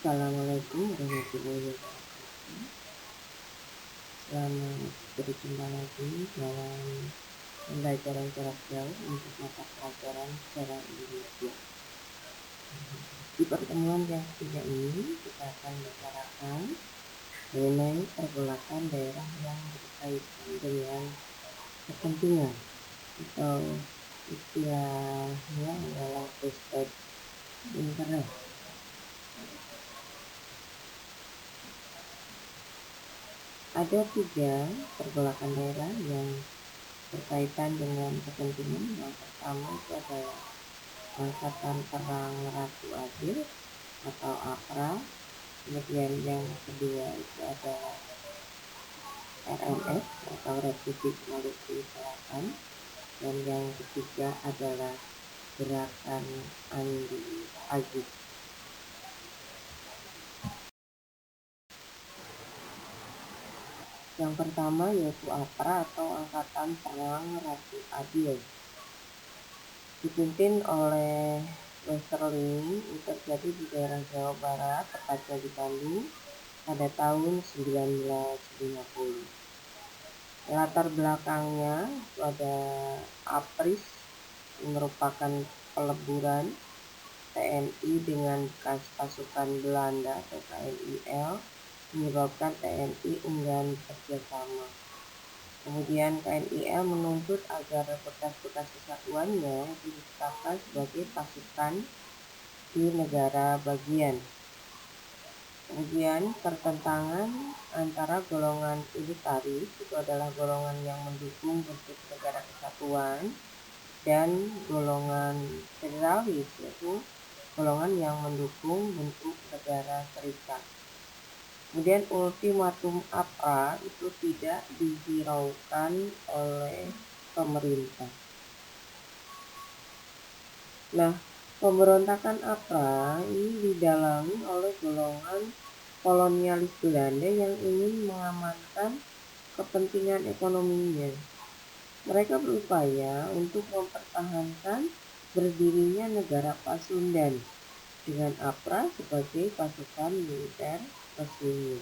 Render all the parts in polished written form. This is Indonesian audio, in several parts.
Assalamualaikum warahmatullahi wabarakatuh. Selamat berjumpa lagi dalam pembelajaran jarak jauh untuk mata pelajaran sejarah Indonesia. Di pertemuan yang ketiga ini kita akan bicarakan mengenai pergolakan daerah yang berkaitan dengan kepentingan atau istilahnya adalah vested interest. Ada 3 pergolakan daerah yang berkaitan dengan kepentingan. Yang pertama itu adalah Angkatan Perang Ratu Adil atau APRA. Kemudian yang kedua itu adalah RMS atau Republik Maluku Selatan. Dan yang ketiga adalah Gerakan Andi Agis. Yang pertama yaitu APRA atau Angkatan Perang Ratu Adil, dipimpin oleh Westerling. Itu terjadi di daerah Jawa Barat, tepatnya di Bandung pada tahun 1950. Latar belakangnya itu ada APRIS, merupakan peleburan TNI dengan bekas pasukan Belanda atau KNIL, menyebabkan TNI enggan bekerjasama. Kemudian KNIL menuntut agar bekas-bekas kesatuannya ditetapkan sebagai pasukan di negara bagian. Kemudian pertentangan antara golongan unitaris, itu adalah golongan yang mendukung bentuk negara kesatuan, dan golongan federalis, yaitu golongan yang mendukung bentuk negara serikat. Kemudian ultimatum APRA itu tidak dihiraukan oleh pemerintah. Nah, pemberontakan APRA ini didalami oleh golongan kolonialis Belanda yang ingin mengamankan kepentingan ekonominya. Mereka berupaya untuk mempertahankan berdirinya negara Pasundan dengan APRA sebagai pasukan militer resminya.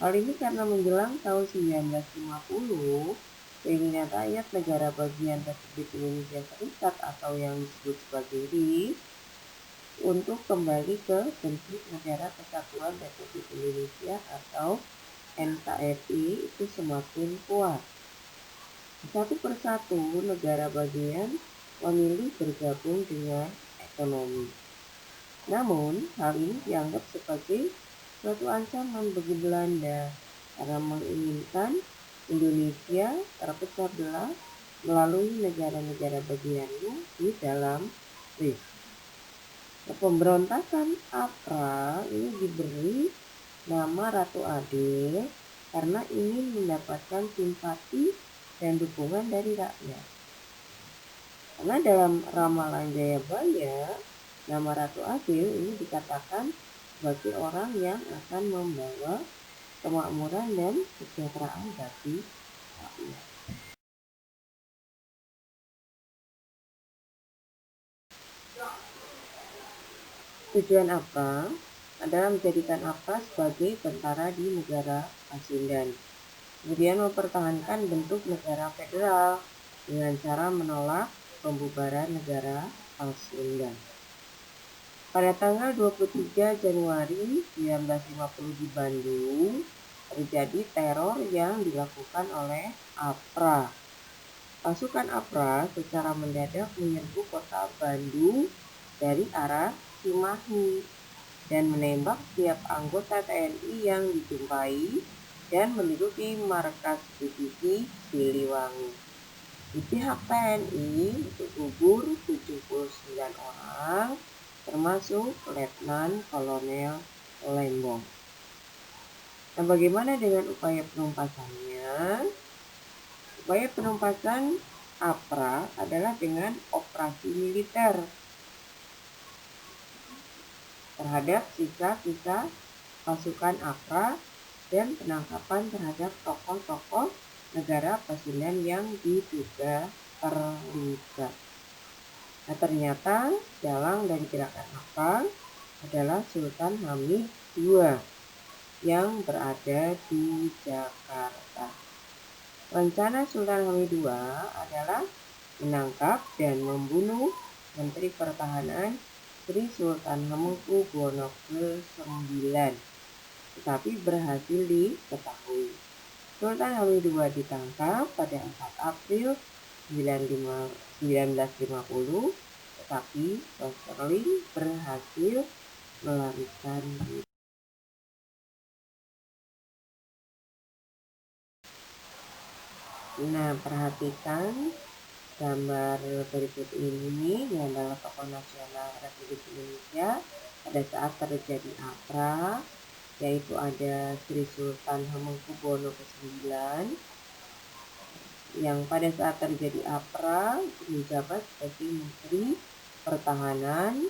Hal ini karena menjelang tahun 1950, keinginan rakyat negara bagian Republik Indonesia Serikat atau yang disebut sebagai RIS untuk kembali ke bentuk negara kesatuan Republik Indonesia atau NKRI itu semakin kuat. Satu persatu negara bagian memilih bergabung dengan ekonomi. Namun, hal ini dianggap sebagai suatu ancaman bagi Belanda karena menginginkan Indonesia terpecah belah melalui negara-negara bagiannya di dalam RIS. Pemberontakan APRA ini diberi nama Ratu Adil karena ingin mendapatkan simpati dan dukungan dari rakyat. Karena dalam ramalan Jayabaya, nama Ratu Adil ini dikatakan sebagai orang yang akan membawa kemakmuran dan kesejahteraan bagi rakyat. Tujuan APRA adalah menjadikan APRA sebagai tentara di negara Pasundan. Kemudian mempertahankan bentuk negara federal dengan cara menolak pembubaran negara Pasundan. Pada tanggal 23 Januari 1950 di Bandung, terjadi teror yang dilakukan oleh APRA. Pasukan APRA secara mendadak menyerbu kota Bandung dari arah Cimahi dan menembak setiap anggota TNI yang dijumpai dan menduduki markas divisi Siliwangi. Di pihak TNI itu gugur 79 orang, termasuk Letnan Kolonel Lembong. Nah, bagaimana dengan upaya penumpasannya? Upaya penumpasan APRA adalah dengan operasi militer terhadap sisa-sisa pasukan APRA dan penangkapan terhadap tokoh-tokoh negara Pasundan yang diduga terlibat. Nah, ternyata dalang dari gerakan APRA adalah Sultan Hamid II yang berada di Jakarta. Rencana Sultan Hamid II adalah menangkap dan membunuh Menteri Pertahanan Sri Sultan Hamengkubuwono ke-9, tetapi berhasil diketahui. Sultan Hamid II ditangkap pada 4 April 1950, tetapi Westerling berhasil melarikan diri. Nah, perhatikan gambar berikut ini adalah tokoh nasional Republik Indonesia pada saat terjadi APRA, yaitu ada Sri Sultan Hamengkubuwono ke-9 yang pada saat terjadi APRA menjabat sebagai Menteri Pertahanan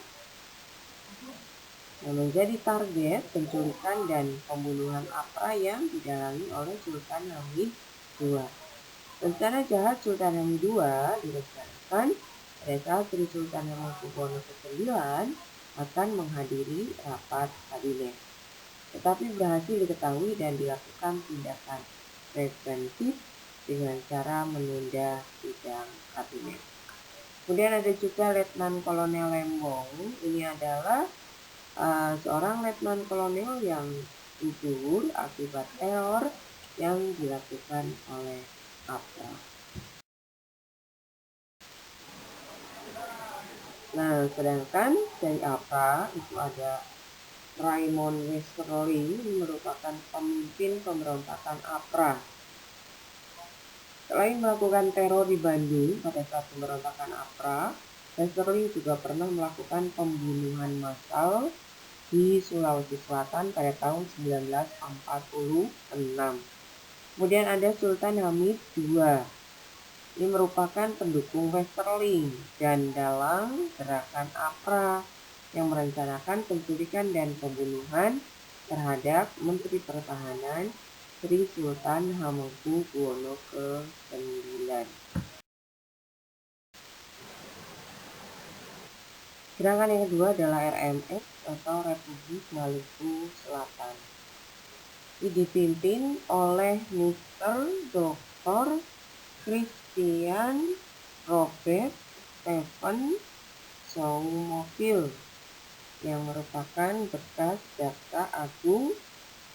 yang menjadi target penculikan dan pembunuhan APRA yang didalangi oleh Sultan Hamid II. Rencana jahat Sultan Hamid II direncanakan pada saat Sri Sultan Hamengkubuwono ke-9 akan menghadiri rapat kabinet, tetapi berhasil diketahui dan dilakukan tindakan preventif dengan cara menunda sidang kabinet. Kemudian ada juga Letnan Kolonel Lembong. Ini adalah seorang letnan kolonel yang gugur akibat teror yang dilakukan oleh APRA. Nah, sedangkan dari APRA itu ada Raymond Westerling, merupakan pemimpin pemberontakan APRA. Selain melakukan teror di Bandung pada saat pemberontakan APRA, Westerling juga pernah melakukan pembunuhan massal di Sulawesi Selatan pada tahun 1946. Kemudian ada Sultan Hamid II. Ini merupakan pendukung Westerling dan dalang gerakan APRA yang merencanakan penculikan dan pembunuhan terhadap Menteri Pertahanan Sri Sultan Hamengkubuwono ke-9. Gerakan yang kedua adalah RMS atau Republik Maluku Selatan. Ini dipimpin oleh Mr. Dr. Christian Robert Stephen Soumofil yang merupakan bekas Jaksa Agung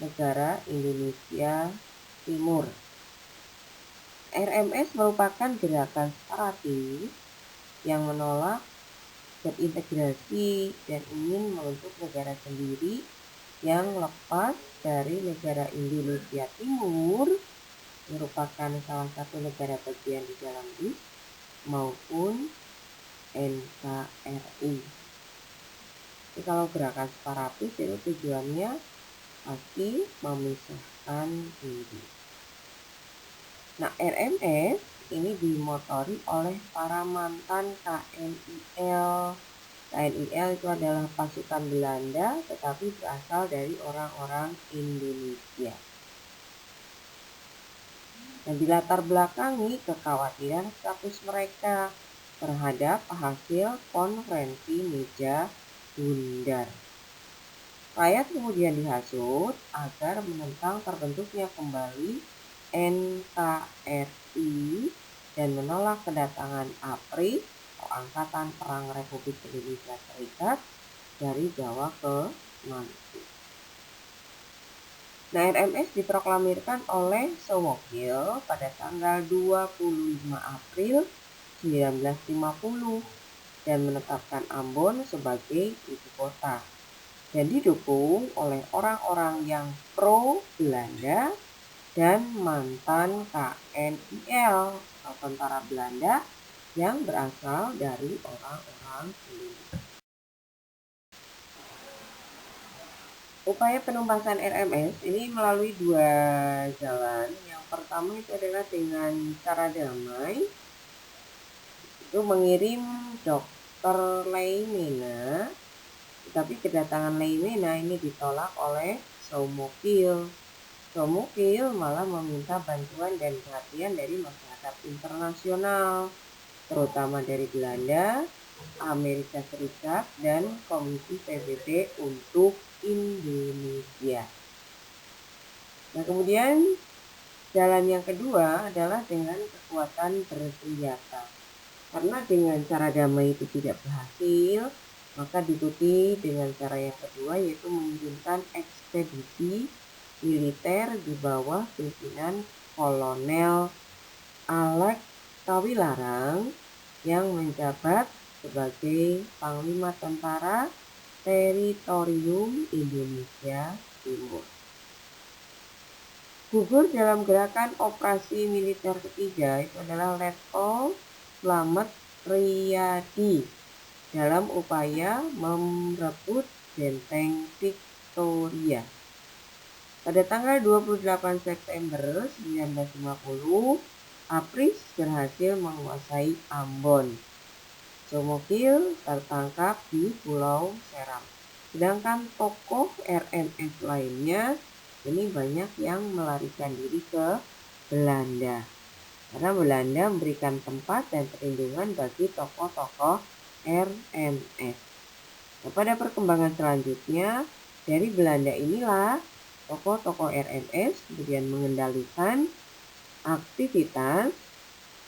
Negara Indonesia Timur. RMS merupakan gerakan separatis yang menolak berintegrasi dan ingin membentuk negara sendiri yang lepas dari negara Indonesia Timur, merupakan salah satu negara bagian di dalam BRICS maupun NKRI. Jadi kalau gerakan separatis itu tujuannya pasti memisahkan diri. Nah, RMS ini dimotori oleh para mantan KNIL. KNIL itu adalah pasukan Belanda tetapi berasal dari orang-orang Indonesia. Dan dilatar belakangi kekhawatiran status mereka terhadap hasil konferensi meja bundar. Rakyat kemudian dihasut agar menentang terbentuknya kembali NKRI dan menolak kedatangan APRI atau Angkatan Perang Republik Indonesia Serikat dari Jawa ke Maluku. Nah, RMS diproklamirkan oleh Soumofil pada tanggal 25 April 1950 dan menetapkan Ambon sebagai ibu kota dan didukung oleh orang-orang yang pro Belanda dan mantan KNIL atau tentara Belanda yang berasal dari orang-orang Indonesia. Upaya penumpasan RMS ini melalui dua jalan. Yang pertama itu adalah dengan cara damai, itu mengirim Dr. Leimena, tetapi kedatangan Leimena ini ditolak oleh Soumofil. Soumofil malah meminta bantuan dan perhatian dari masyarakat internasional, terutama dari Belanda, Amerika Serikat dan Komisi PBB untuk Indonesia. Nah, kemudian jalan yang kedua adalah dengan kekuatan bersenjata. Karena dengan cara damai itu tidak berhasil, maka diikuti dengan cara yang kedua, yaitu mengirimkan ekspedisi militer di bawah pimpinan Kolonel Alex Tawilarang yang menjabat sebagai Panglima Tentara Teritorium Indonesia Timur. Gugur dalam gerakan operasi militer ketiga itu adalah Letkol Slamet Riyadi dalam upaya merebut benteng Victoria. Pada tanggal 28 September 1950, Apris berhasil menguasai Ambon. Comokil tertangkap di Pulau Seram. Sedangkan tokoh RMS lainnya ini banyak yang melarikan diri ke Belanda. Karena Belanda memberikan tempat dan perlindungan bagi tokoh-tokoh RMS. Nah, pada perkembangan selanjutnya, dari Belanda inilah tokoh-tokoh RMS kemudian mengendalikan aktivitas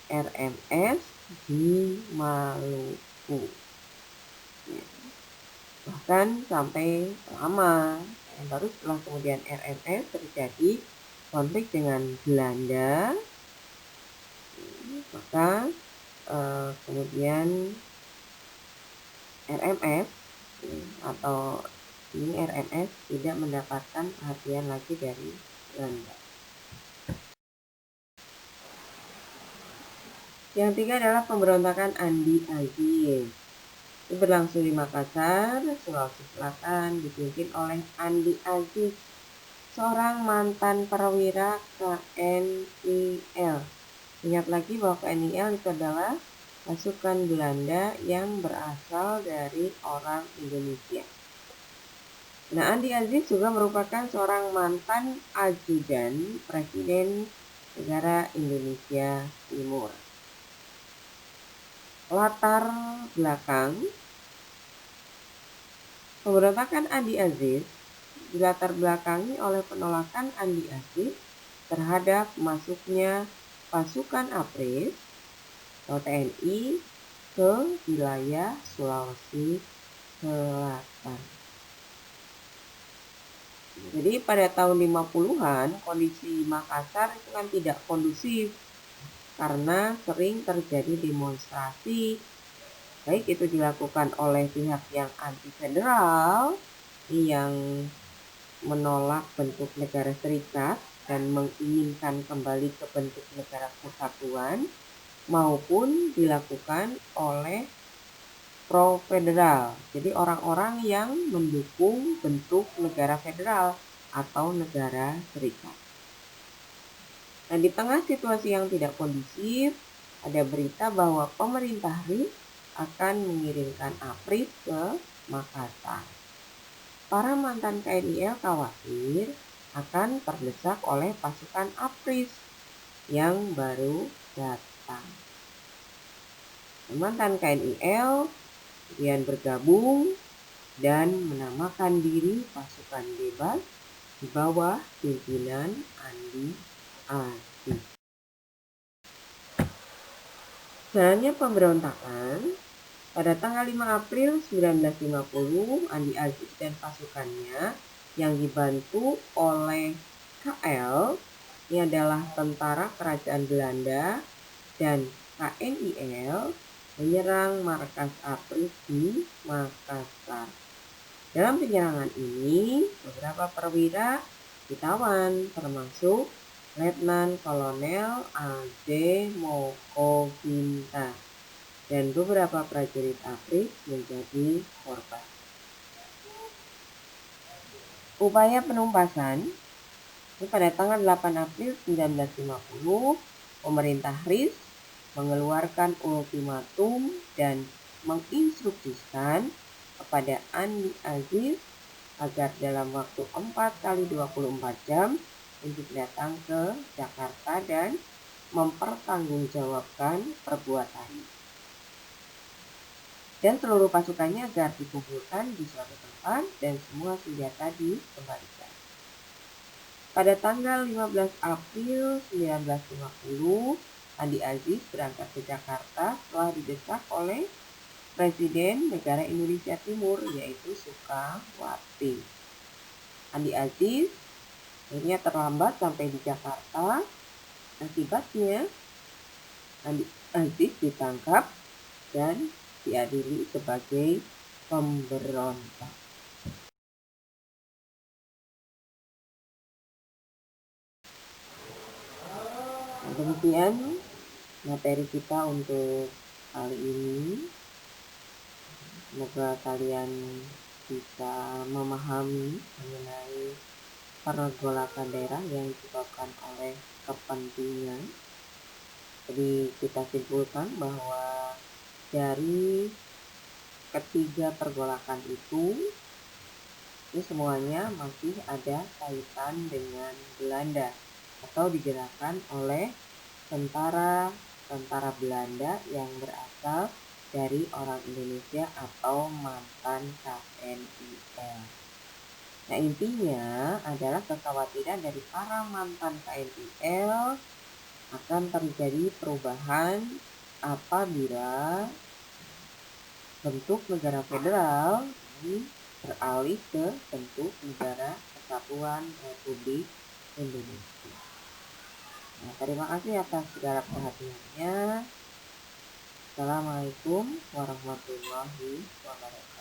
RMS di Maluku. Bahkan sampai lama. Baru setelah kemudian RMS terjadi konflik dengan Belanda, maka kemudian RMS atau ini RMS tidak mendapatkan perhatian lagi dari Belanda. Yang tiga adalah pemberontakan Andi Aziz. Itu berlangsung di Makassar, Sulawesi Selatan, dipimpin oleh Andi Aziz, seorang mantan perwira KNIL. Ingat lagi bahwa KNIL itu adalah pasukan Belanda yang berasal dari orang Indonesia. Nah, Andi Aziz juga merupakan seorang mantan ajudan Presiden negara Indonesia Timur. Latar belakang pemberontakan Andi Aziz dilatar belakangi oleh penolakan Andi Aziz terhadap masuknya pasukan Apris atau TNI ke wilayah Sulawesi Selatan. Jadi pada tahun 50-an kondisi Makassar itu kan tidak kondusif karena sering terjadi demonstrasi, baik itu dilakukan oleh pihak yang anti federal yang menolak bentuk negara serikat dan menginginkan kembali ke bentuk negara kesatuan, maupun dilakukan oleh pro federal, jadi orang-orang yang mendukung bentuk negara federal atau negara serikat. Nah, di tengah situasi yang tidak kondusif, ada berita bahwa pemerintah RI akan mengirimkan Apris ke Makassar. Para mantan KNIL khawatir akan terdesak oleh pasukan Apris yang baru datang. Mantan KNIL kemudian bergabung dan menamakan diri pasukan bebas di bawah pimpinan Andi Aziz. Jalannya pemberontakan, pada tanggal 5 April 1950, Andi Aziz dan pasukannya yang dibantu oleh KL, ini adalah tentara kerajaan Belanda, dan KNIL menyerang markas Apris di Makassar. Dalam penyerangan ini, beberapa perwira ditawan, termasuk Letnan Kolonel A.Z. Mokoginta, dan beberapa prajurit Apris menjadi korban. Upaya penumpasan, pada tanggal 8 April 1950, pemerintah RIS mengeluarkan ultimatum dan menginstruksikan kepada Andi Aziz agar dalam waktu 4x24 jam untuk datang ke Jakarta dan mempertanggungjawabkan perbuatannya. dan seluruh pasukannya agar dikumpulkan di suatu tempat dan semua senjata dikembalikan. Pada tanggal 15 April 1950, Andi Aziz berangkat ke Jakarta setelah didesak oleh Presiden Negara Indonesia Timur, yaitu Soekarwati. Andi Aziz akhirnya terlambat sampai di Jakarta. Akibatnya Andi Aziz ditangkap dan diadili sebagai pemberontak. Nah, demikian materi kita untuk kali ini. Semoga kalian bisa memahami mengenai pergolakan daerah yang disebabkan oleh kepentingan. Jadi kita simpulkan bahwa dari ketiga pergolakan itu semuanya masih ada kaitan dengan Belanda atau digerakkan oleh tentara Belanda yang berasal dari orang Indonesia atau mantan KNIL. Nah, intinya adalah kekhawatiran dari para mantan KNIL akan terjadi perubahan apabila bentuk negara federal ini beralih ke bentuk negara kesatuan Republik Indonesia. Nah, terima kasih atas segala perhatiannya. Assalamualaikum warahmatullahi wabarakatuh.